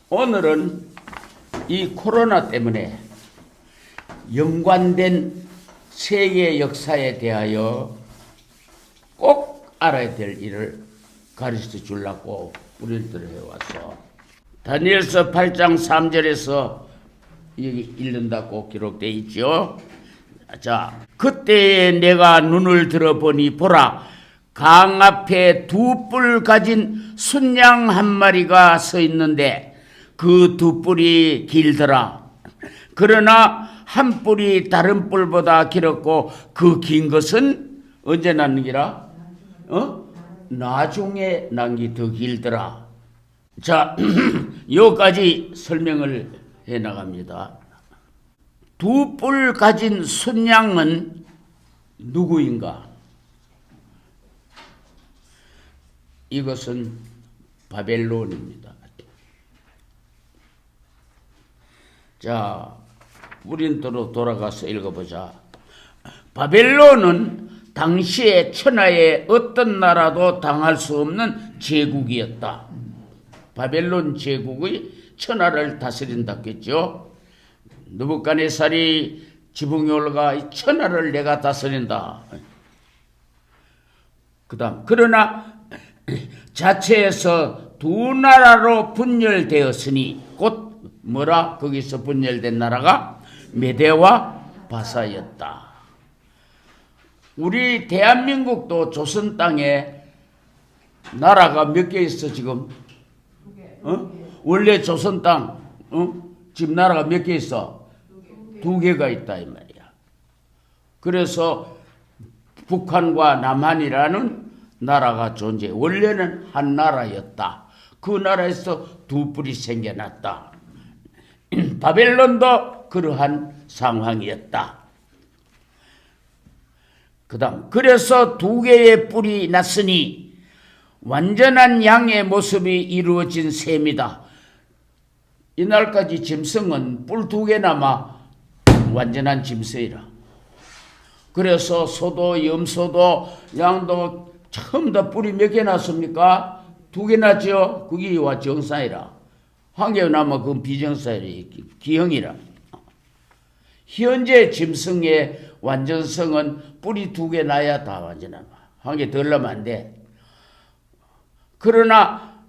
오늘은 이 코로나 때문에 연관된 세계 역사에 대하여 꼭 알아야 될 일을 가르쳐 주려고 우리들 해왔어. 다니엘서 8장 3절에서 여기 읽는다고 기록되어 있죠. 자, 그때에 내가 눈을 들어보니 보라, 강 앞에 두 뿔 가진 순양 한 마리가 서 있는데 그 두 뿔이 길더라. 그러나 한 뿔이 다른 뿔보다 길었고 그 긴 것은 언제 낳는 기라? 나중에 난 게 더 길더라. 자, 여기까지 설명을 해 나갑니다. 두 뿔 가진 순양은 누구인가? 이것은 바벨론입니다. 자, 우린도로 돌아가서 읽어보자. 바벨론은 당시에 천하의 어떤 나라도 당할 수 없는 제국이었다. 바벨론 제국의 천하를 다스린다겠죠. 느부갓네살이 지붕에 올라가 천하를 내가 다스린다. 그다음 그러나 자체에서 두 나라로 분열되었으니 곧 뭐라? 거기서 분열된 나라가 메대와 바사였다. 우리 대한민국도 조선 땅에 나라가 몇 개 있어 지금? 원래 조선 땅 지금 나라가 몇 개 있어? 두 개가 있다 이 말이야. 그래서 북한과 남한이라는 나라가 존재해. 원래는 한 나라였다. 그 나라에서 두 뿔이 생겨났다. 바벨론도 그러한 상황이었다. 그 다음 그래서 두 개의 뿔이 났으니 완전한 양의 모습이 이루어진 셈이다. 이날까지 짐승은 뿔 두 개 남아 완전한 짐승이라. 그래서 소도 염소도 양도 처음 다 뿔이 몇 개 났습니까? 두 개 났죠. 그게 와 정상이라. 한 개 남아 그건 비정상이라. 기형이라. 현재 짐승의 완전성은 뿔이 두 개 나야 다 완전한 거야. 한 개 덜 나면 안 돼. 그러나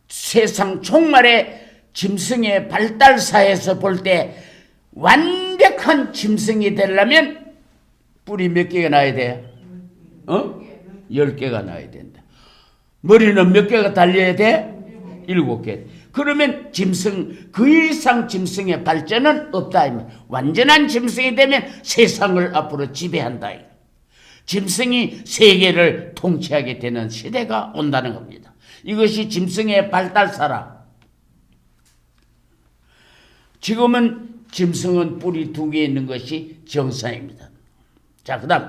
세상 종말의 짐승의 발달사에서 볼 때 완벽한 짐승이 되려면 뿔이 몇 개가 나야 돼? 10개가 나야 된다. 머리는 몇 개가 달려야 돼? 7개. 그러면 짐승, 그 이상 짐승의 발전은 없다. 완전한 짐승이 되면 세상을 앞으로 지배한다. 짐승이 세계를 통치하게 되는 시대가 온다는 겁니다. 이것이 짐승의 발달사라. 지금은 짐승은 뿔이 두 개 있는 것이 정상입니다. 자, 그 다음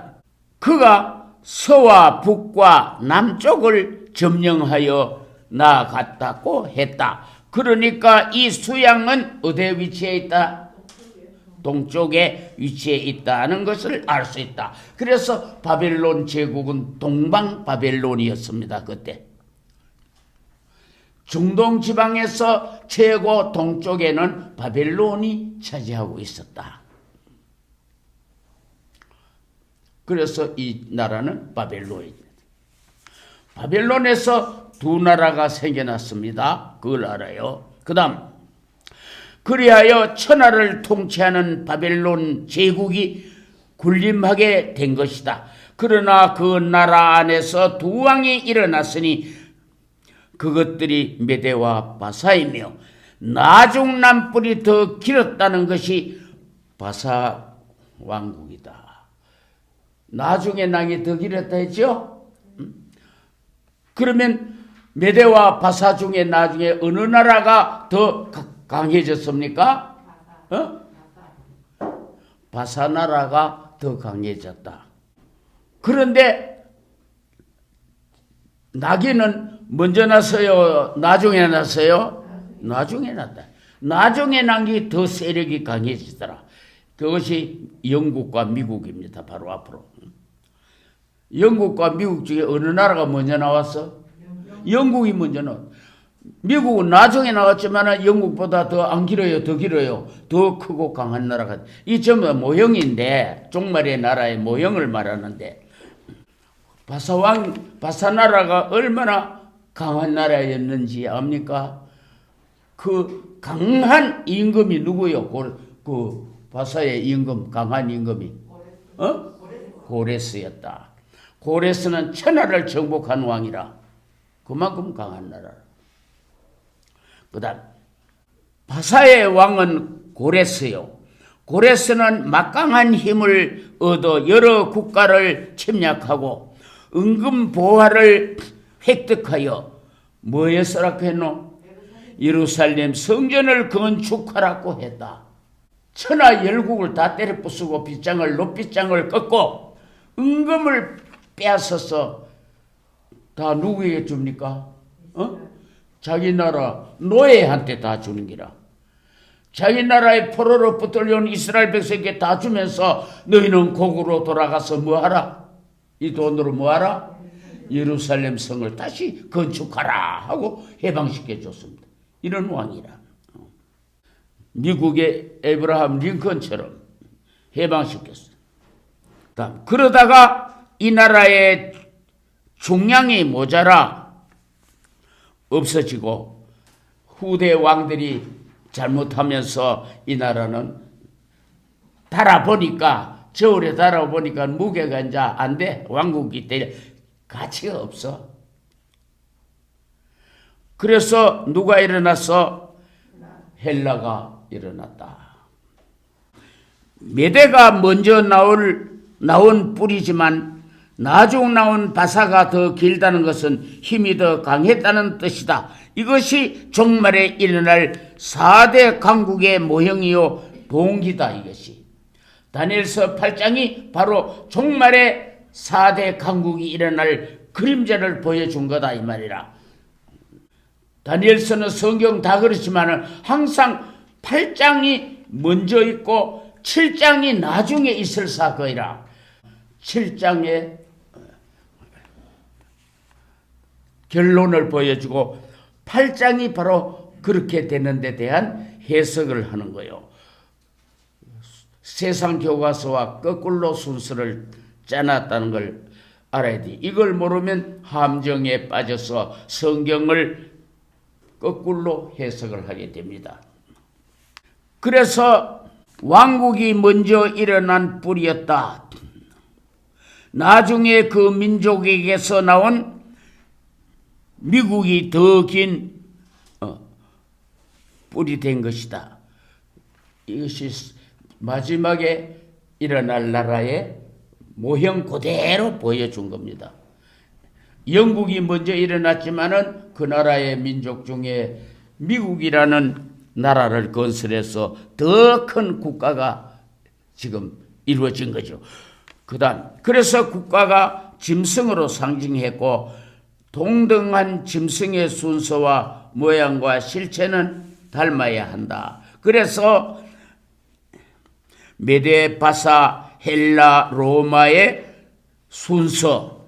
그가 서와 북과 남쪽을 점령하여 나아갔다고 했다. 그러니까 이 수양은 어디에 위치해 있다? 동쪽에 위치해 있다는 것을 알 수 있다. 그래서 바벨론 제국은 동방 바벨론이었습니다. 그때 중동 지방에서 최고 동쪽에는 바벨론이 차지하고 있었다. 그래서 이 나라는 바벨론입니다. 바벨론에서 두 나라가 생겨났습니다. 그걸 알아요. 그 다음 그리하여 천하를 통치하는 바벨론 제국이 군림하게 된 것이다. 그러나 그 나라 안에서 두 왕이 일어났으니 그것들이 메대와 바사이며 나중 난 뿔이 더 길었다는 것이 바사 왕국이다. 나중에 난이 더 길었다 했죠? 그러면 메대와 바사 중에 나중에 어느 나라가 더 강해졌습니까? 바사 나라가 더 강해졌다. 그런데 나귀는 먼저 났어요? 나중에 났어요? 나중에 났다. 나중에 난 게 더 세력이 강해지더라. 그것이 영국과 미국입니다. 바로 앞으로. 영국과 미국 중에 어느 나라가 먼저 나왔어? 영국이 먼저 나왔어. 미국은 나중에 나왔지만 영국보다 더 안 길어요. 더 길어요. 더 크고 강한 나라가. 이 전부 모형인데 종말의 나라의 모형을 말하는데 바사나라가 얼마나 강한 나라였는지 압니까? 그 강한 임금이 누구요? 그 바사의 임금, 강한 임금이 고레스였다. 고레스는 천하를 정복한 왕이라 그만큼 강한 나라. 그다음 바사의 왕은 고레스요. 고레스는 막강한 힘을 얻어 여러 국가를 침략하고 은금 보화를 획득하여 뭐에 쓰라고 했노? 예루살렘 성전을 건축하라고 했다. 천하 열국을 다 때려 부수고 높빗장을 꺾고 은금을 빼앗아서 다 누구에게 줍니까? 자기 나라 노예한테 다 주는 기라. 자기 나라의 포로로 붙들려온 이스라엘 백성에게 다 주면서 너희는 고국으로 돌아가서 뭐하라? 이 돈으로 뭐하라? 예루살렘 성을 다시 건축하라 하고 해방시켜 줬습니다. 이런 왕이라. 미국의 에브라함 링컨처럼 해방시켰어요. 그러다가 이 나라의 중량이 모자라 없어지고 후대 왕들이 잘못하면서 이 나라는 달아보니까 저울에 달아보니까 무게가 이제 안 돼. 왕국이 될 가치가 없어. 그래서 누가 일어났어? 헬라가 일어났다. 메대가 먼저 나온 뿌리지만 나중 나온 바사가 더 길다는 것은 힘이 더 강했다는 뜻이다. 이것이 종말에 일어날 4대 강국의 모형이요 동기다. 이것이 다니엘서 8장이 바로 종말에 4대 강국이 일어날 그림자를 보여준 거다 이 말이라. 다니엘서는 성경 다 그렇지만 항상 8장이 먼저 있고 7장이 나중에 있을 사건이라. 7장의 결론을 보여주고 8장이 바로 그렇게 되는 데 대한 해석을 하는 거예요. 세상 교과서와 거꾸로 순서를 짜놨다는 걸 알아야 돼. 이걸 모르면 함정에 빠져서 성경을 거꾸로 해석을 하게 됩니다. 그래서 왕국이 먼저 일어난 뿌리였다. 나중에 그 민족에게서 나온 미국이 더 긴 뿌리 된 것이다. 이것이 마지막에 일어날 나라의 모형 그대로 보여준 겁니다. 영국이 먼저 일어났지만은 그 나라의 민족 중에 미국이라는 나라를 건설해서 더 큰 국가가 지금 이루어진 거죠. 그래서 국가가 짐승으로 상징했고 동등한 짐승의 순서와 모양과 실체는 닮아야 한다. 그래서 메데, 바사, 헬라, 로마의 순서,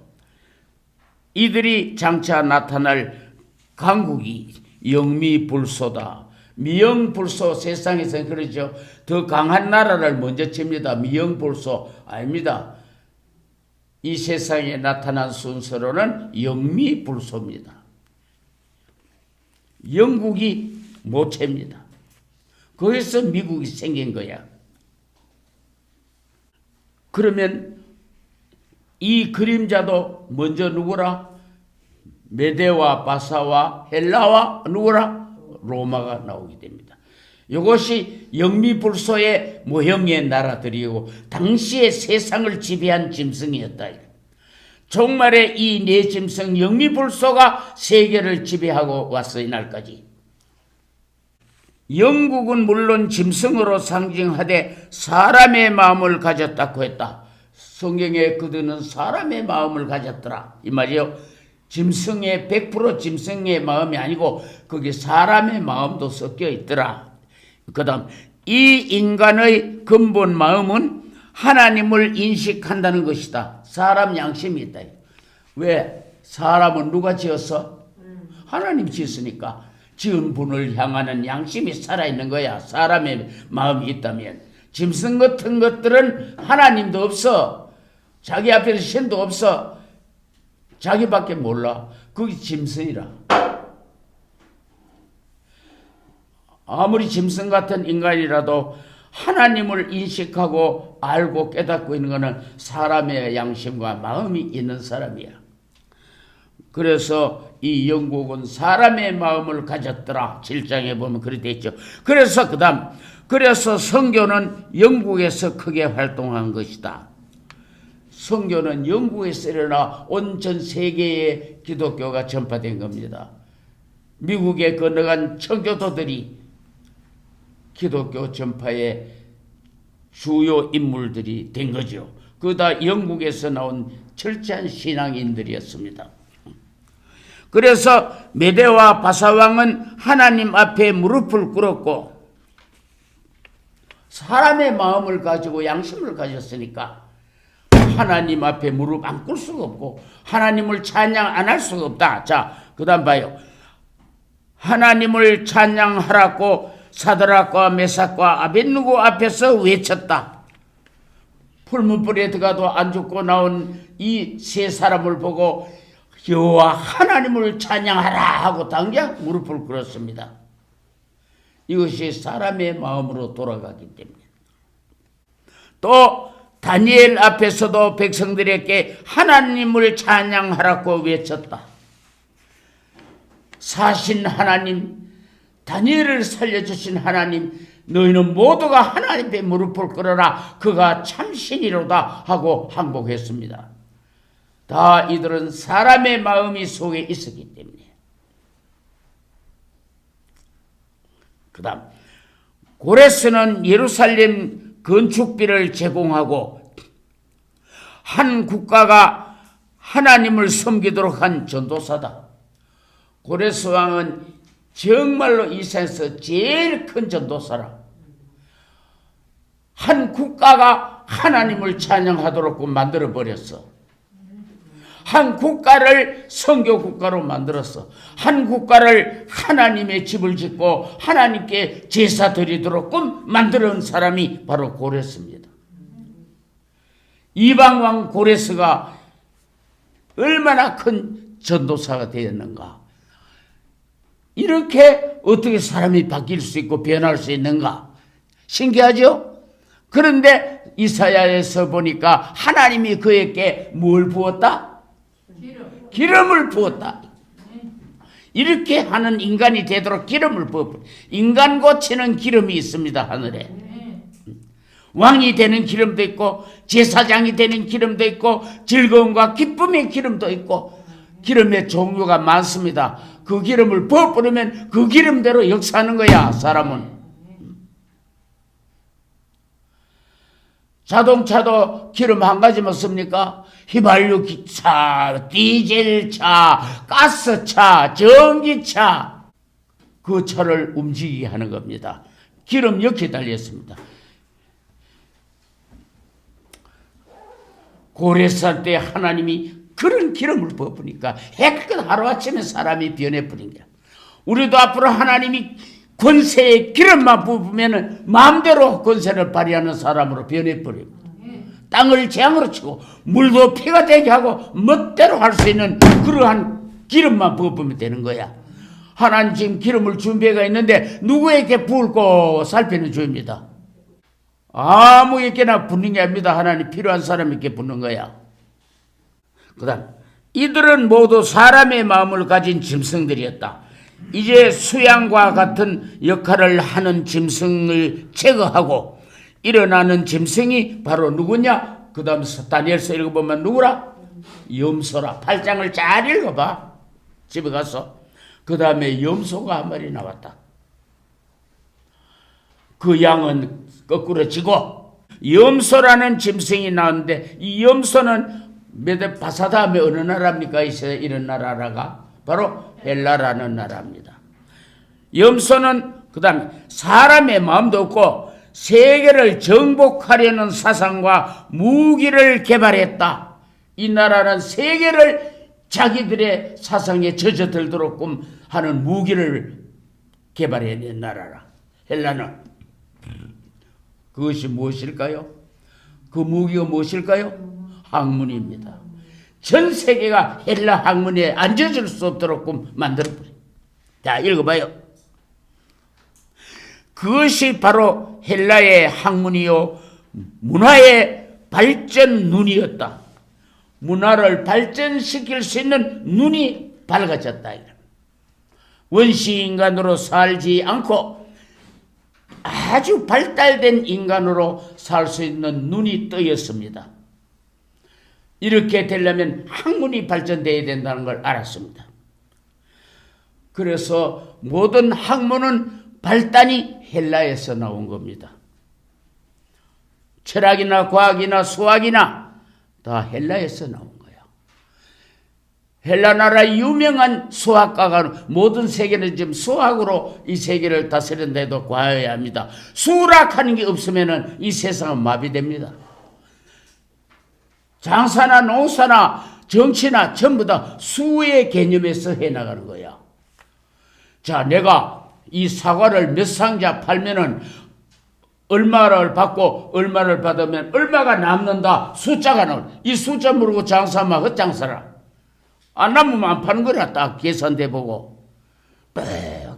이들이 장차 나타날 강국이 영미불소다. 미영불소, 세상에서는 그러죠. 더 강한 나라를 먼저 칩니다. 미영불소 아닙니다. 이 세상에 나타난 순서로는 영미불소입니다. 영국이 모체입니다. 거기서 미국이 생긴 거야. 그러면 이 그림자도 먼저 누구라? 메데와 바사와 헬라와 누구라? 로마가 나오게 됩니다. 이것이 영미불소의 모형의 나라들이고 당시의 세상을 지배한 짐승이었다. 종말에 이 네 짐승 영미불소가 세계를 지배하고 왔어. 이날까지. 영국은 물론 짐승으로 상징하되 사람의 마음을 가졌다고 했다. 성경에 그들은 사람의 마음을 가졌더라 이 말이요. 짐승의 100% 짐승의 마음이 아니고 거기 사람의 마음도 섞여 있더라. 그 다음 이 인간의 근본 마음은 하나님을 인식한다는 것이다. 사람 양심이 있다. 왜? 사람은 누가 지었어? 하나님 지었으니까. 지은 분을 향하는 양심이 살아있는 거야. 사람의 마음이 있다면. 짐승 같은 것들은 하나님도 없어. 자기 앞에서 신도 없어. 자기밖에 몰라. 그게 짐승이라. 아무리 짐승 같은 인간이라도 하나님을 인식하고 알고 깨닫고 있는 것은 사람의 양심과 마음이 있는 사람이야. 그래서 이 영국은 사람의 마음을 가졌더라. 7장에 보면 그렇게 돼 있죠. 그래서 선교는 영국에서 크게 활동한 것이다. 선교는 영국에서 일어나 온 전 세계에 기독교가 전파된 겁니다. 미국에 건너간 청교도들이 기독교 전파의 주요 인물들이 된 거죠. 그다 영국에서 나온 철저한 신앙인들이었습니다. 그래서 메대와 바사왕은 하나님 앞에 무릎을 꿇었고 사람의 마음을 가지고 양심을 가졌으니까 하나님 앞에 무릎 안 꿇을 수가 없고 하나님을 찬양 안 할 수가 없다. 자, 그 다음 봐요. 하나님을 찬양하라고 사드락과 메삭과 아벳느고 앞에서 외쳤다. 풀문불에 들어가도 안 죽고 나온 이 세 사람을 보고 여호와 하나님을 찬양하라 하고 당장 무릎을 꿇었습니다. 이것이 사람의 마음으로 돌아가기 때문에. 또 다니엘 앞에서도 백성들에게 하나님을 찬양하라고 외쳤다. 사신 하나님, 다니엘을 살려주신 하나님, 너희는 모두가 하나님 앞에 무릎을 꿇어라. 그가 참신이로다 하고 항복했습니다. 다 이들은 사람의 마음이 속에 있었기 때문에. 그 다음 고레스는 예루살렘 건축비를 제공하고 한 국가가 하나님을 섬기도록 한 전도사다. 고레스 왕은 정말로 이 세상에서 제일 큰 전도사라. 한 국가가 하나님을 찬양하도록 만들어버렸어. 한 국가를 선교 국가로 만들었어. 한 국가를 하나님의 집을 짓고 하나님께 제사 드리도록 만들어온 사람이 바로 고레스입니다. 이방왕 고레스가 얼마나 큰 전도사가 되었는가. 이렇게 어떻게 사람이 바뀔 수 있고 변할 수 있는가. 신기하죠? 그런데 이사야에서 보니까 하나님이 그에게 뭘 부었다? 기름을 부었다. 이렇게 하는 인간이 되도록 기름을 부어. 인간 고치는 기름이 있습니다. 하늘에. 왕이 되는 기름도 있고 제사장이 되는 기름도 있고 즐거움과 기쁨의 기름도 있고 기름의 종류가 많습니다. 그 기름을 부어버리면 그 기름대로 역사하는 거야. 사람은. 자동차도 기름 한 가지만 씁니까? 휘발유차, 디젤차, 가스차, 전기차. 그 차를 움직이게 하는 겁니다. 기름 이렇게 달렸습니다. 고레스 때 하나님이 그런 기름을 부어보니까 해끝 하루아침에 사람이 변해버린 거야. 우리도 앞으로 하나님이 권세의 기름만 부으면 마음대로 권세를 발휘하는 사람으로 변해버립니다. 땅을 재앙으로 치고 물도 피가 되게 하고 멋대로 할 수 있는 그러한 기름만 부어보면 되는 거야. 하나님 지금 기름을 준비가 있는데 누구에게 부을고 살피는 주입니다. 아무에게나 붓는 게 아닙니다. 하나님 필요한 사람에게 붓는 거야. 그 다음 이들은 모두 사람의 마음을 가진 짐승들이었다. 이제 수양과 같은 역할을 하는 짐승을 제거하고 일어나는 짐승이 바로 누구냐? 그 다음 다니엘서 읽어보면 누구라? 염소라. 8장을 잘 읽어봐. 집에 가서. 그 다음에 염소가 한 마리 나왔다. 그 양은 거꾸로 지고 염소라는 짐승이 나왔는데 이 염소는 메데파사 다음에 어느 나라입니까? 이런 나라가 바로 헬라라는 나라입니다. 염소는 그 다음에 사람의 마음도 없고 세계를 정복하려는 사상과 무기를 개발했다. 이 나라는 세계를 자기들의 사상에 젖어들도록 하는 무기를 개발해낸 나라라. 헬라는. 그것이 무엇일까요? 그 무기가 무엇일까요? 학문입니다. 전 세계가 헬라 학문에 앉아줄 수 없도록 만들어버려. 자, 읽어봐요. 그것이 바로 헬라의 학문이요 문화의 발전 눈이었다. 문화를 발전시킬 수 있는 눈이 밝아졌다. 원시 인간으로 살지 않고 아주 발달된 인간으로 살 수 있는 눈이 뜨였습니다. 이렇게 되려면 학문이 발전되어야 된다는 걸 알았습니다. 그래서 모든 학문은 발단이 헬라에서 나온 겁니다. 철학이나 과학이나 수학이나 다 헬라에서 나온 거예요. 헬라 나라 유명한 수학가가 모든 세계는 지금 수학으로 이 세계를 다스린데도 과해야 합니다. 수학하는 게 없으면 이 세상은 마비됩니다. 장사나 농사나 정치나 전부 다 수의 개념에서 해나가는 거야. 자, 내가 이 사과를 몇 상자 팔면은 얼마를 받고 얼마를 받으면 얼마가 남는다. 숫자가 나올. 이 숫자 모르고 장사하면 헛장사라. 안 남으면 안 파는 거라. 딱 계산돼 보고.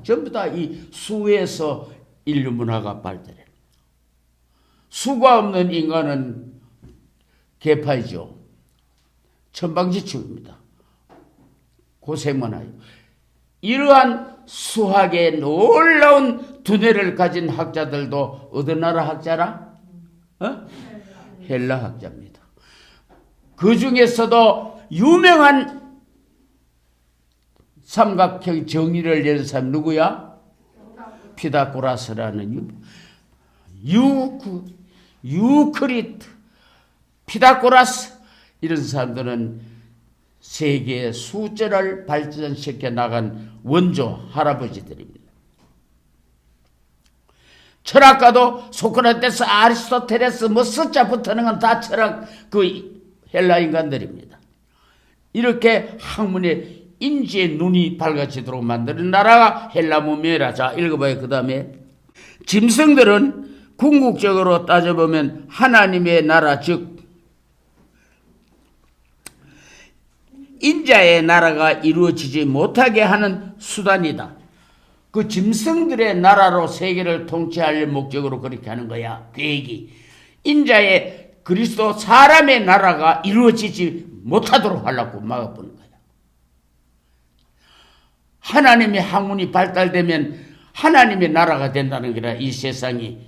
전부 다 이 수에서 인류 문화가 발달해. 수가 없는 인간은 개파이죠. 천방지축입니다. 고생만 하요. 이러한 수학의 놀라운 두뇌를 가진 학자들도 어느 나라 학자라? 헬라 학자입니다. 그 중에서도 유명한 삼각형 정의를 내는 사람 누구야? 피타고라스라는 유크리트, 피타고라스 이런 사람들은 세계의 수제를 발전시켜 나간 원조 할아버지들입니다. 철학가도 소크라테스, 아리스토텔레스 숫자 붙는 건 다 철학 헬라 인간들입니다. 이렇게 학문의 인지의 눈이 밝아지도록 만드는 나라가 헬라 문명이라. 자, 읽어봐요. 그 다음에 짐승들은 궁극적으로 따져보면 하나님의 나라, 즉 인자의 나라가 이루어지지 못하게 하는 수단이다. 그 짐승들의 나라로 세계를 통치할 목적으로 그렇게 하는 거야. 계획이. 인자의 그리스도 사람의 나라가 이루어지지 못하도록 하려고 막아보는 거야. 하나님의 학문이 발달되면 하나님의 나라가 된다는 거라, 이 세상이.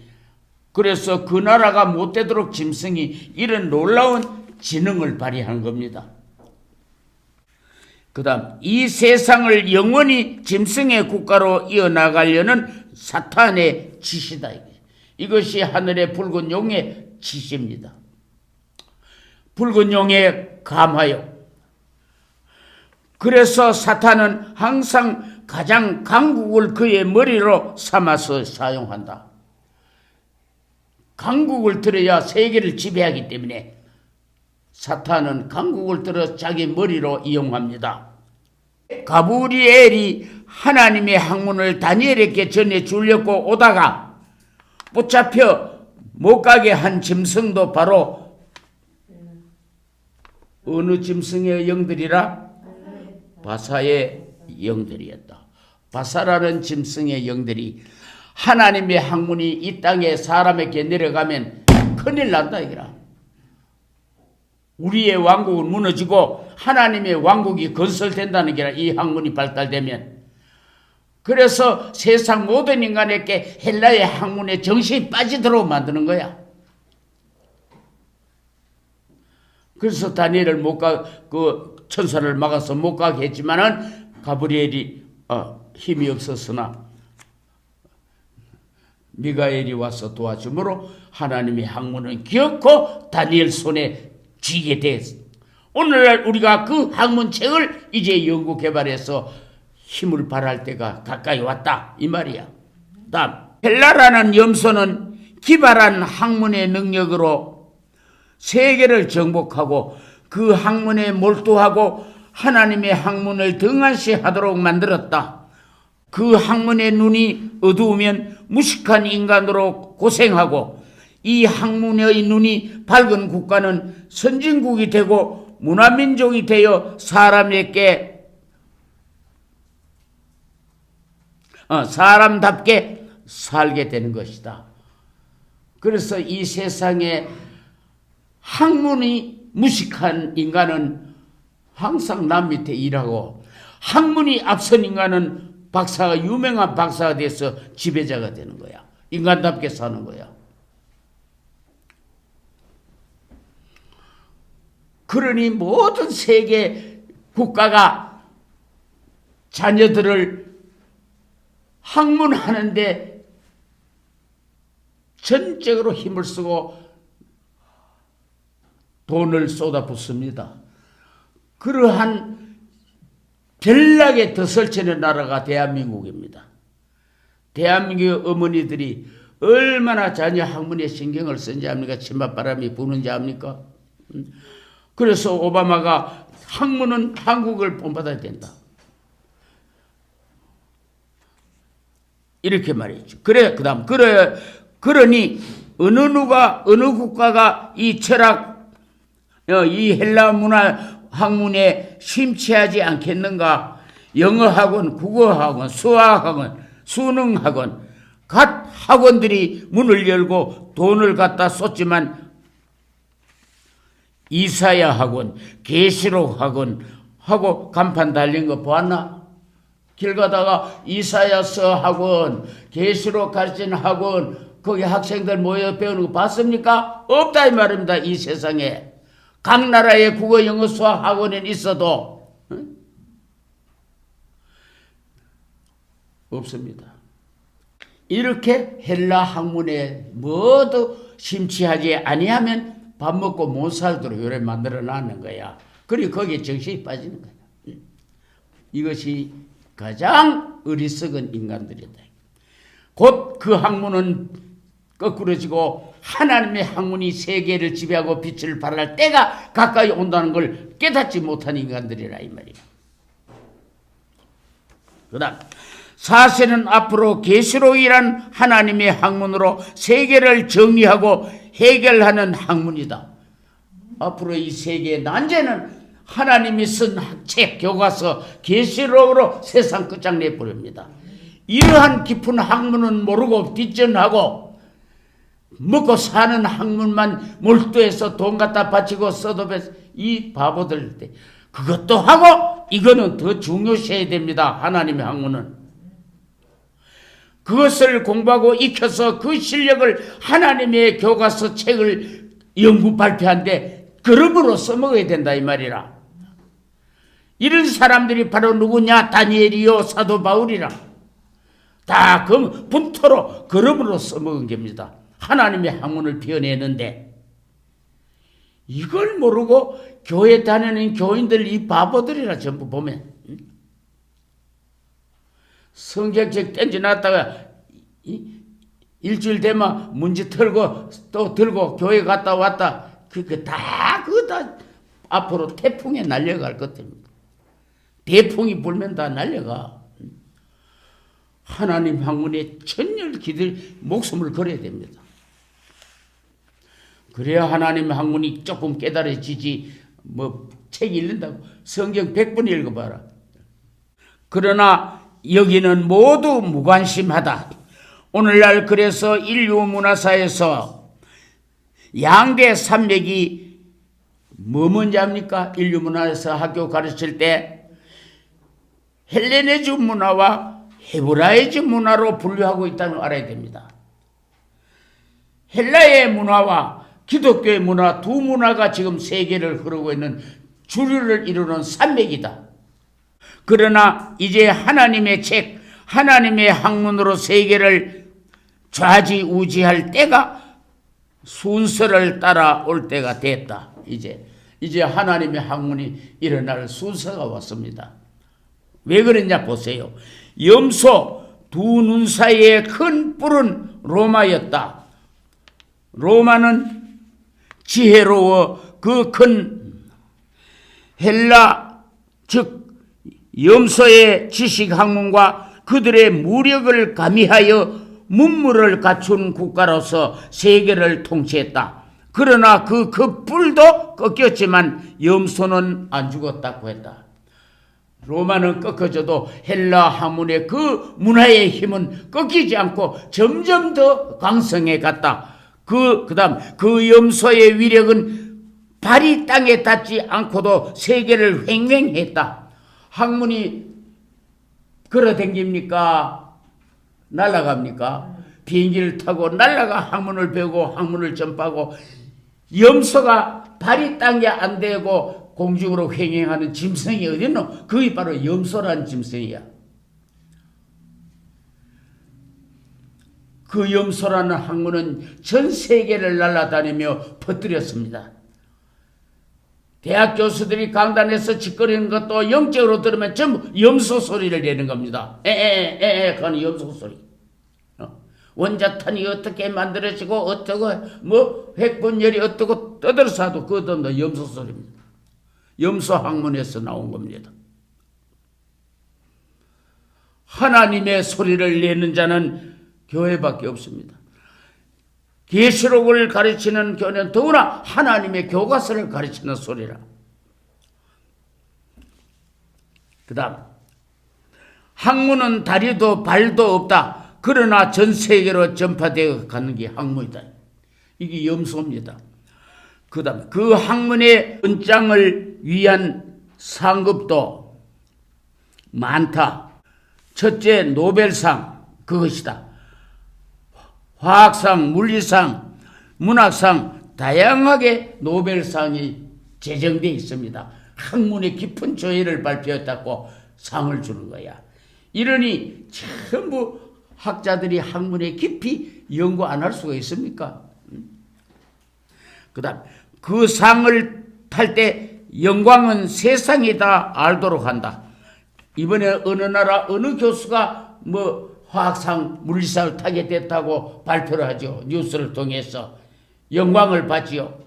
그래서 그 나라가 못 되도록 짐승이 이런 놀라운 지능을 발휘한 겁니다. 그 다음, 이 세상을 영원히 짐승의 국가로 이어나가려는 사탄의 지시다. 이것이 하늘의 붉은 용의 지시입니다. 붉은 용에 감하여. 그래서 사탄은 항상 가장 강국을 그의 머리로 삼아서 사용한다. 강국을 들어야 세계를 지배하기 때문에 사탄은 강국을 들어 자기 머리로 이용합니다. 가브리엘이 하나님의 학문을 다니엘에게 전해주려고 오다가 붙잡혀 못 가게 한 짐승도 바로 어느 짐승의 영들이라? 바사의 영들이었다. 바사라는 짐승의 영들이 하나님의 학문이 이 땅에 사람에게 내려가면 큰일 난다 이거라. 우리의 왕국은 무너지고 하나님의 왕국이 건설된다는 게 이 학문이 발달되면. 그래서 세상 모든 인간에게 헬라의 학문에 정신이 빠지도록 만드는 거야. 그래서 다니엘을 천사를 막아서 못 가게 했지만은 가브리엘이 힘이 없었으나 미가엘이 와서 도와주므로 하나님의 학문은 기어코 다니엘 손에 쥐게 됐어. 오늘날 우리가 그 학문책을 이제 연구 개발해서 힘을 발할 때가 가까이 왔다 이 말이야. 다음, 헬라라는 염소는 기발한 학문의 능력으로 세계를 정복하고 그 학문에 몰두하고 하나님의 학문을 등한시하도록 만들었다. 그 학문의 눈이 어두우면 무식한 인간으로 고생하고, 이 학문의 눈이 밝은 국가는 선진국이 되고 문화민족이 되어 사람답게 살게 되는 것이다. 그래서 이 세상에 학문이 무식한 인간은 항상 남 밑에 일하고, 학문이 앞선 인간은 유명한 박사가 돼서 지배자가 되는 거야. 인간답게 사는 거야. 그러니 모든 세계 국가가 자녀들을 학문하는데 전적으로 힘을 쓰고 돈을 쏟아붓습니다. 그러한 별나게 더설치는 나라가 대한민국입니다. 대한민국의 어머니들이 얼마나 자녀 학문에 신경을 쓴지 압니까? 치맛바람이 부는지 압니까? 그래서 오바마가 학문은 한국을 본받아야 된다, 이렇게 말했죠. 그러니 어느 국가가 이 철학, 이 헬라 문화 학문에 심취하지 않겠는가? 영어학원, 국어학원, 수학학원, 수능학원, 각 학원들이 문을 열고 돈을 갖다 쏟지만, 이사야 학원, 계시록 학원 하고 간판 달린 거 보았나? 길 가다가 이사야서 학원, 계시록 가르치는 학원, 거기 학생들 모여 배우는 거 봤습니까? 없다 이 말입니다. 이 세상에 각 나라의 국어, 영어, 수학 학원은 있어도 없습니다. 이렇게 헬라 학문에 모두 심취하지 아니하면 밥 먹고 못 살도록 요래 만들어 놨는 거야. 그리고 거기에 정신이 빠지는 거야. 이것이 가장 어리석은 인간들이다. 곧 그 학문은 거꾸러지고 하나님의 학문이 세계를 지배하고 빛을 발할 때가 가까이 온다는 걸 깨닫지 못한 인간들이라 이 말이야. 그 다음 사세는 앞으로 계시록이란 하나님의 학문으로 세계를 정리하고 해결하는 학문이다. 앞으로 이 세계의 난제는 하나님이 쓴 책, 교과서, 계시록으로 세상 끝장내버립니다. 이러한 깊은 학문은 모르고 뒷전하고 먹고 사는 학문만 몰두해서 돈 갖다 바치고 써도배서 이 바보들 때 그것도 하고 이거는 더 중요시해야 됩니다. 하나님의 학문은 그것을 공부하고 익혀서 그 실력을 하나님의 교과서 책을 연구 발표한데 그룹으로 써먹어야 된다 이 말이라. 이런 사람들이 바로 누구냐? 다니엘이요, 사도 바울이라. 다 그 분토로 그룹으로 써먹은 겁니다. 하나님의 학문을 피워내는데 이걸 모르고 교회 다니는 교인들 이 바보들이라 전부 보면 성경책 땡겨놨다가 일주일 되면 문지 털고 또 들고 교회 갔다 왔다 그거 다 앞으로 태풍에 날려갈 것입니다. 대풍이 불면 다 날려가. 하나님 학문에 천열 기들 목숨을 걸어야 됩니다. 그래야 하나님 학문이 조금 깨달아지지 뭐 책 읽는다고 성경 100번 읽어봐라. 그러나 여기는 모두 무관심하다. 오늘날 그래서 인류 문화사에서 양대 산맥이 뭐 뭔지 압니까? 인류 문화에서 학교 가르칠 때 헬레네즘 문화와 헤브라이즈 문화로 분류하고 있다는 걸 알아야 됩니다. 헬라의 문화와 기독교의 문화 두 문화가 지금 세계를 흐르고 있는 주류를 이루는 산맥이다. 그러나 이제 하나님의 책, 하나님의 학문으로 세계를 좌지우지할 때가 순서를 따라올 때가 됐다. 이제 하나님의 학문이 일어날 순서가 왔습니다. 왜 그랬냐 보세요. 염소 두 눈 사이에 큰 뿔은 로마였다. 로마는 지혜로워 그 큰 헬라 즉 염소의 지식 학문과 그들의 무력을 가미하여 문물을 갖춘 국가로서 세계를 통치했다. 그러나 그 뿔도 꺾였지만 염소는 안 죽었다고 했다. 로마는 꺾어져도 헬라 학문의 그 문화의 힘은 꺾이지 않고 점점 더 강성해 갔다. 그다음 그 염소의 위력은 발이 땅에 닿지 않고도 세계를 횡행했다. 학문이 걸어댕깁니까? 날아갑니까? 비행기를 타고 날아가 학문을 배우고 학문을 전파하고, 염소가 발이 땅에 안 대고 공중으로 횡행하는 짐승이 어딨노? 그게 바로 염소란 짐승이야. 그 염소라는 학문은 전 세계를 날아다니며 퍼뜨렸습니다. 대학 교수들이 강단에서 짓거리는 것도 영적으로 들으면 전부 염소 소리를 내는 겁니다. 에에에에 그건 염소 소리. 원자탄이 어떻게 만들어지고 어떻고 뭐 핵분열이 어떻고 떠들어서도 그것도 다 염소 소리입니다. 염소 학문에서 나온 겁니다. 하나님의 소리를 내는 자는 교회밖에 없습니다. 계시록을 가르치는 교회는 더구나 하나님의 교과서를 가르치는 소리라. 그 다음, 학문은 다리도 발도 없다. 그러나 전 세계로 전파되어 가는 게 학문이다. 이게 염소입니다. 그 다음, 그 학문의 은장을 위한 상급도 많다. 첫째, 노벨상, 그것이다. 화학상, 물리상, 문학상, 다양하게 노벨상이 제정되어 있습니다. 학문의 깊은 조예를 발표했다고 상을 주는 거야. 이러니 전부 학자들이 학문에 깊이 연구 안 할 수가 있습니까? 그 다음, 그 상을 탈 때 영광은 세상이 다 알도록 한다. 이번에 어느 나라 어느 교수가 뭐 화학상, 물리상을 타게 됐다고 발표를 하죠. 뉴스를 통해서 영광을 받지요.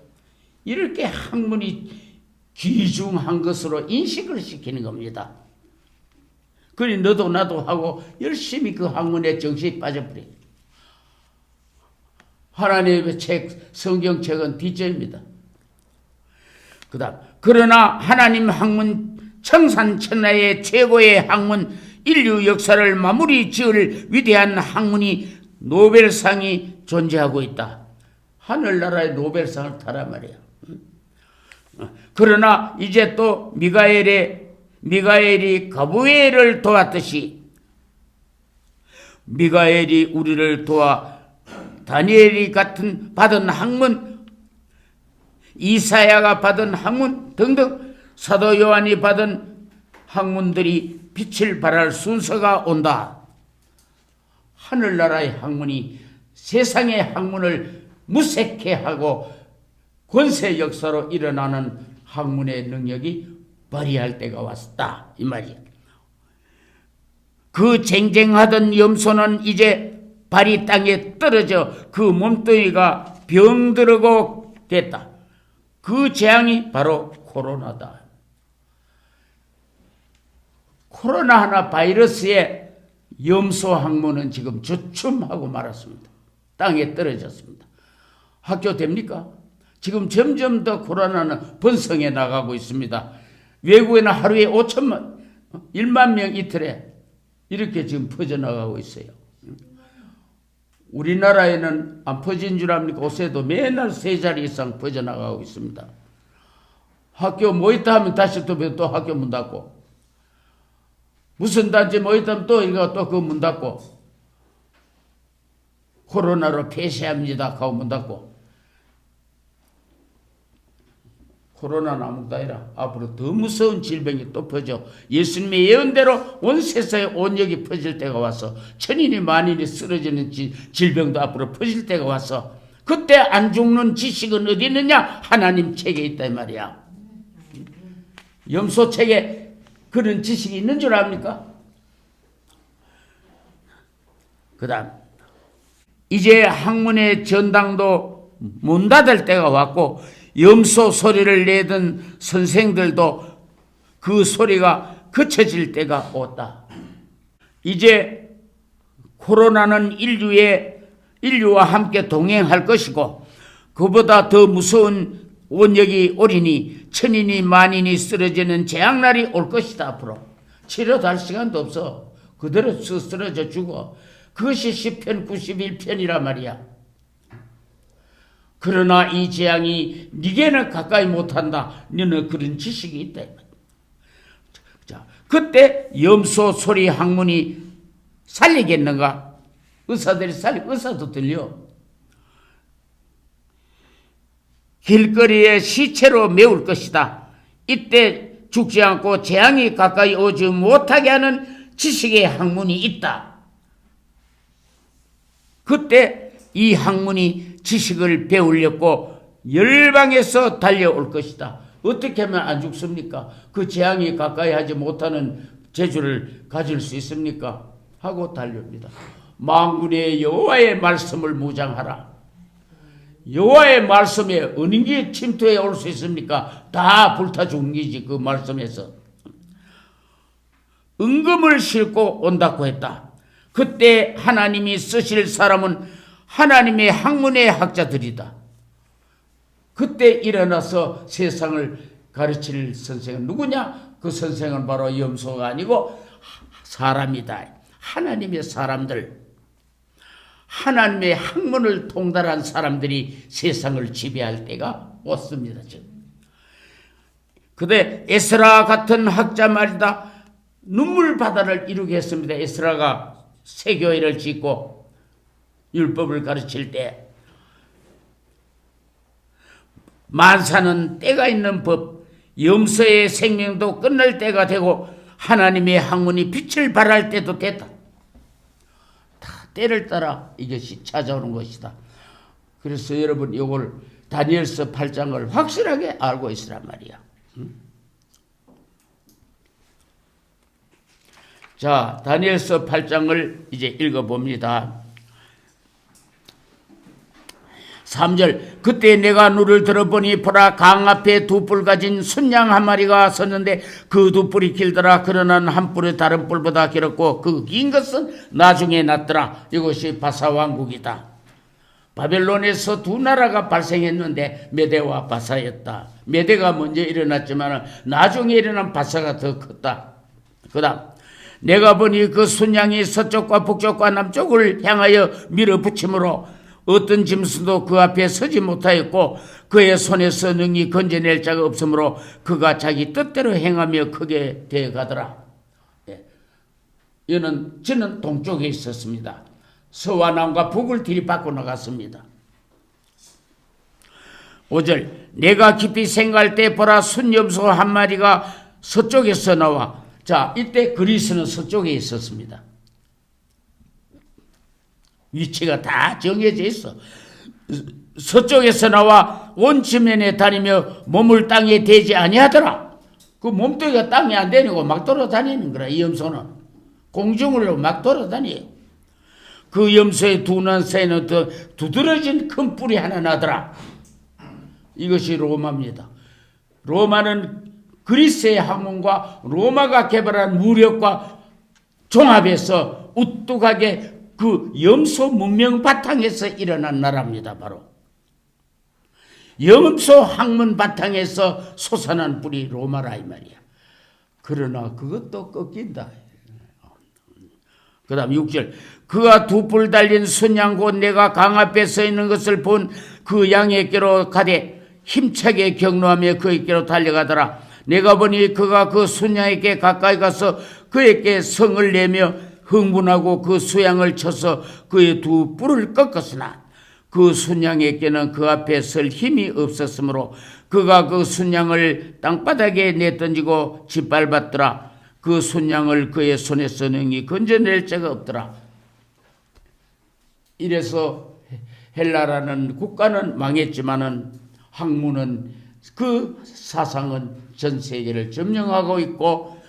이렇게 학문이 귀중한 것으로 인식을 시키는 겁니다. 그러니 너도 나도 하고 열심히 그 학문에 정신이 빠져버려. 하나님의 책, 성경책은 뒷전입니다. 그 다음, 그러나 하나님 학문, 청산천하의 최고의 학문, 인류 역사를 마무리 지을 위대한 학문이 노벨상이 존재하고 있다. 하늘나라의 노벨상을 타란 말이야. 그러나 이제 또 미가엘이 가브리엘을 도왔듯이 미가엘이 우리를 도와 다니엘이 받은 학문, 이사야가 받은 학문 등등 사도 요한이 받은 학문들이 빛을 발할 순서가 온다. 하늘나라의 학문이 세상의 학문을 무색해 하고 권세 역사로 일어나는 학문의 능력이 발휘할 때가 왔다. 이 말이야. 그 쟁쟁하던 염소는 이제 발이 땅에 떨어져 그 몸뚱이가 병들고 됐다. 그 재앙이 바로 코로나다. 코로나 하나 바이러스의 염소 학문은 지금 주춤하고 말았습니다. 땅에 떨어졌습니다. 학교 됩니까? 지금 점점 더 코로나는 번성해 나가고 있습니다. 외국에는 하루에 5천만, 1만 명 이틀에 이렇게 지금 퍼져나가고 있어요. 우리나라에는 안 퍼진 줄 압니까? 요새도 매날 3자리 이상 퍼져나가고 있습니다. 학교 뭐 있다 하면 다시 또 학교 문 닫고, 무슨 단지 뭐 있다 하면 또 이거 또 그 문 닫고, 코로나로 폐쇄합니다 하고 문 닫고. 코로나는 아무것도 아니라 앞으로 더 무서운 질병이 또 퍼져 예수님의 예언대로 온 세상에 온역이 퍼질 때가 와서 천인이 만인이 쓰러지는 질병도 앞으로 퍼질 때가 와서 그때 안 죽는 지식은 어디 있느냐? 하나님 책에 있다 이 말이야. 염소 책에 그런 지식이 있는 줄 압니까? 그 다음, 이제 학문의 전당도 문 닫을 때가 왔고 염소 소리를 내던 선생들도 그 소리가 그쳐질 때가 왔다. 이제 코로나는 인류와 함께 동행할 것이고 그보다 더 무서운 원역이 오리니 천인이 만인이 쓰러지는 재앙날이 올 것이다. 앞으로 치료할 시간도 없어. 그대로 쓰러져 죽어. 그것이 시편 91편이란 말이야. 그러나 이 재앙이 네게는 가까이 못한다. 너는 그런 지식이 있다. 자, 그때 염소 소리 학문이 살리겠는가? 의사도 들려. 길거리에 시체로 메울 것이다. 이때 죽지 않고 재앙이 가까이 오지 못하게 하는 지식의 학문이 있다. 그때 이 학문이 지식을 배우려고 열방에서 달려올 것이다. 어떻게 하면 안 죽습니까? 그 재앙이 가까이 하지 못하는 재주를 가질 수 있습니까? 하고 달려옵니다. 만군의 여호와의 말씀을 무장하라. 여호와의 말씀에 어느 게 침투해 올 수 있습니까? 다 불타 죽는 게지. 그 말씀에서 은금을 싣고 온다고 했다. 그때 하나님이 쓰실 사람은 하나님의 학문의 학자들이다. 그때 일어나서 세상을 가르칠 선생은 누구냐? 그 선생은 바로 염소가 아니고 사람이다. 하나님의 사람들, 하나님의 학문을 통달한 사람들이 세상을 지배할 때가 왔습니다. 그때 에스라 같은 학자 말이다. 눈물 바다를 이루게 했습니다. 에스라가 새 교회를 짓고 율법을 가르칠 때 만사는 때가 있는 법, 염소의 생명도 끝날 때가 되고 하나님의 학문이 빛을 발할 때도 됐다. 다 때를 따라 이것이 찾아오는 것이다. 그래서 여러분 이걸 다니엘서 8장을 확실하게 알고 있으란 말이야. 자, 다니엘서 8장을 이제 읽어봅니다. 3절 그때 내가 눈을 들어보니 보라 강 앞에 두 뿔 가진 순양 한 마리가 섰는데 그 두 뿔이 길더라. 그러나 한 뿔이 다른 뿔보다 길었고 그 긴 것은 나중에 났더라. 이것이 바사왕국이다. 바벨론에서 두 나라가 발생했는데 메대와 바사였다. 메대가 먼저 일어났지만 나중에 일어난 바사가 더 컸다. 그 다음 내가 보니 그 순양이 서쪽과 북쪽과 남쪽을 향하여 밀어붙임으로 어떤 짐승도 그 앞에 서지 못하였고 그의 손에서 능히 건져낼 자가 없으므로 그가 자기 뜻대로 행하며 크게 되어가더라. 저는 동쪽에 있었습니다. 서와 남과 북을 들이받고 나갔습니다. 5절 내가 깊이 생각할 때 보라 순염소 한 마리가 서쪽에서 나와. 자, 이때 그리스는 서쪽에 있었습니다. 위치가 다 정해져 있어. 서쪽에서 나와 온 지면에 다니며 몸을 땅에 대지 아니하더라. 그 몸뚱이가 땅에 안 대니고 막 돌아다니는 거라. 이 염소는 공중으로 막 돌아다녀요. 그 염소의 두 눈 사이는 더 두드러진 큰 뿔이 하나 나더라. 이것이 로마입니다. 로마는 그리스의 학문과 로마가 개발한 무력과 종합해서 우뚝하게 그 염소 문명 바탕에서 일어난 나라입니다. 바로 염소 학문 바탕에서 솟아난 뿔이 로마라 이 말이야. 그러나 그것도 꺾인다. 그 다음 6절 그가 두 뿔 달린 순양 곧 내가 강 앞에 서 있는 것을 본 그 양에게로 가되 힘차게 경노하며 그에게로 달려가더라. 내가 보니 그가 그 순양에게 가까이 가서 그에게 성을 내며 흥분하고 그 수양을 쳐서 그의 두 뿔을 꺾었으나 그 순양에게는 그 앞에 설 힘이 없었으므로 그가 그 순양을 땅바닥에 내던지고 짓밟았더라. 그 순양을 그의 손에서 능히 건져낼 자가 없더라. 이래서 헬라라는 국가는 망했지만은 학문은 그 사상은 전 세계를 점령하고 있고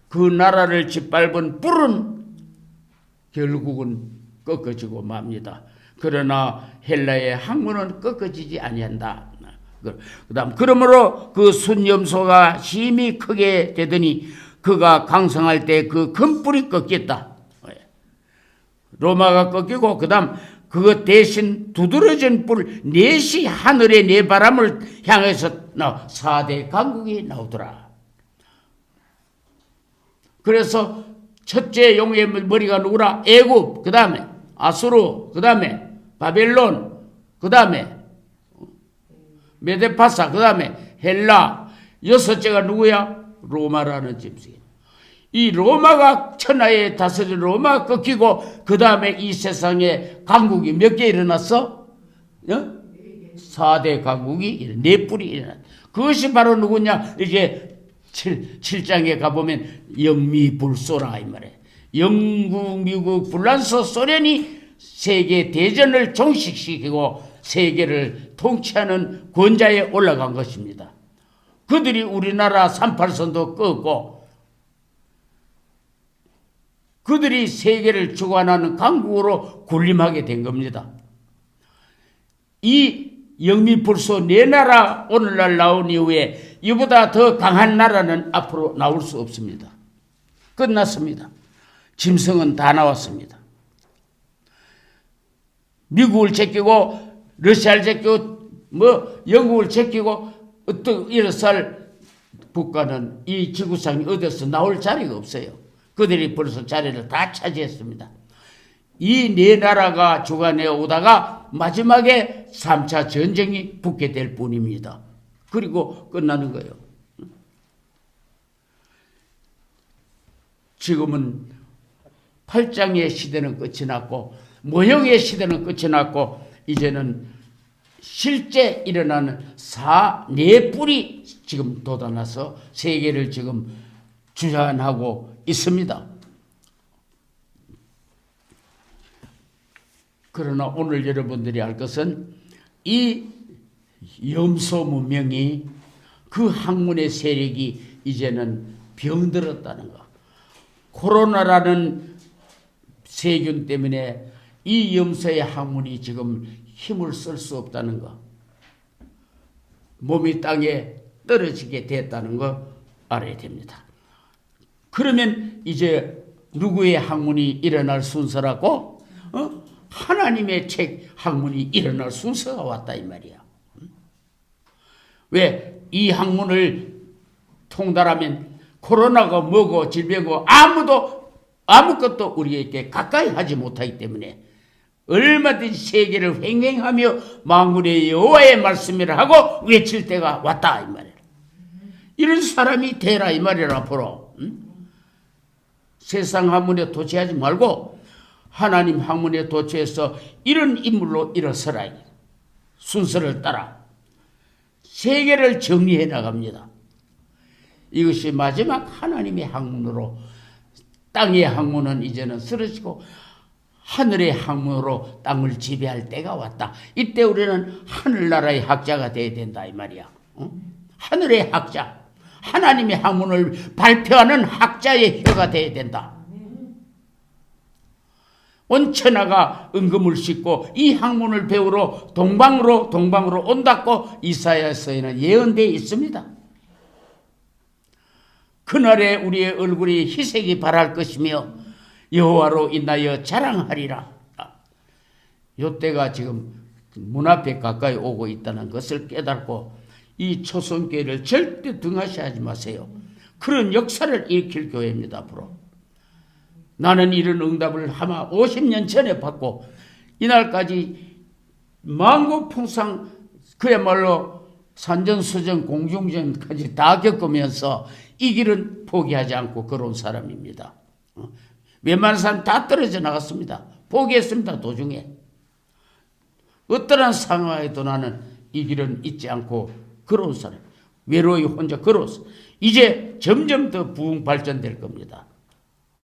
그 나라를 짓밟은 뿔은 결국은 꺾어지고 맙니다. 그러나 헬라의 학문은 꺾어지지 아니한다. 그 다음 그러므로 그 순염소가 힘이 크게 되더니 그가 강성할 때 그 금뿔이 꺾였다. 로마가 꺾이고 그 다음 그것 대신 두드러진 뿔 넷이 하늘의 네 바람을 향해서 4대 강국이 나오더라. 그래서 첫째 용의 머리가 누구라? 애굽, 그 다음에 아수르, 그 다음에 바벨론, 그 다음에 메데파사, 그 다음에 헬라. 여섯째가 누구야? 로마라는 짐승이야. 이 로마가 천하에 다스린 로마가 꺾이고 그 다음에 이 세상에 강국이 몇 개 일어났어? 4대 강국이 네 뿔이 일어났다. 그것이 바로 누구냐? 이제 7장에 가보면 영미불소라 이 말이에요. 영국, 미국, 불란서, 소련이 세계 대전을 종식시키고 세계를 통치하는 권좌에 올라간 것입니다. 그들이 우리나라 38선도 꺾고 그들이 세계를 주관하는 강국으로 군림하게 된 겁니다. 이 영미불소 네 나라 오늘날 나온 이후에 이보다 더 강한 나라는 앞으로 나올 수 없습니다. 끝났습니다. 짐승은 다 나왔습니다. 미국을 제끼고 러시아를 제끼고 영국을 제끼고 어떤 일어설 국가는 이 지구상에 어디서 나올 자리가 없어요. 그들이 벌써 자리를 다 차지했습니다. 이 네 나라가 주관해 오다가 마지막에 3차 전쟁이 붙게 될 뿐입니다. 그리고 끝나는 거예요. 지금은 8장의 시대는 끝이 났고 모형의 시대는 끝이 났고 이제는 실제 일어나는 네 뿔이 지금 돋아나서 세계를 지금 주관하고 있습니다. 그러나 오늘 여러분들이 알 것은 이 염소 문명이 그 학문의 세력이 이제는 병들었다는 것. 코로나라는 세균 때문에 이 염소의 학문이 지금 힘을 쓸 수 없다는 것. 몸이 땅에 떨어지게 됐다는 거 알아야 됩니다. 그러면 이제 누구의 학문이 일어날 순서라고? 하나님의 책 학문이 일어날 순서가 왔다 이 말이야. 왜? 이 학문을 통달하면 코로나가 뭐고 질병이고 아무것도 우리에게 가까이 하지 못하기 때문에 얼마든지 세계를 횡행하며 만군의 여호와의 말씀이라 하고 외칠 때가 왔다 이 말이야. 이런 사람이 되라 이 말이야. 앞으로 세상 학문에 도취하지 말고 하나님 학문에 도취해서 이런 인물로 일어서라. 순서를 따라 세계를 정리해 나갑니다. 이것이 마지막 하나님의 학문으로 땅의 학문은 이제는 쓰러지고 하늘의 학문으로 땅을 지배할 때가 왔다. 이때 우리는 하늘나라의 학자가 돼야 된다 이 말이야. 하늘의 학자, 하나님의 학문을 발표하는 학자의 혀가 돼야 된다. 온 천하가 은금을 싣고 이 학문을 배우러 동방으로 온다고 이사야서에는 예언되어 있습니다. 그날에 우리의 얼굴이 희색이 바랄 것이며 여호와로 인하여 자랑하리라. 이때가 지금 문 앞에 가까이 오고 있다는 것을 깨닫고 이 초선교회를 절대 등하시하지 마세요. 그런 역사를 일으킬 교회입니다. 앞으로. 나는 이런 응답을 아마 50년 전에 받고 이날까지 만국풍상 그야말로 산전수전 공중전까지 다 겪으면서 이 길은 포기하지 않고 걸어온 사람입니다. 웬만한 사람 다 떨어져 나갔습니다. 포기했습니다. 도중에. 어떠한 상황에도 나는 이 길은 잊지 않고 걸어온 사람. 외로이 혼자 걸어왔어. 이제 점점 더 부흥 발전될 겁니다.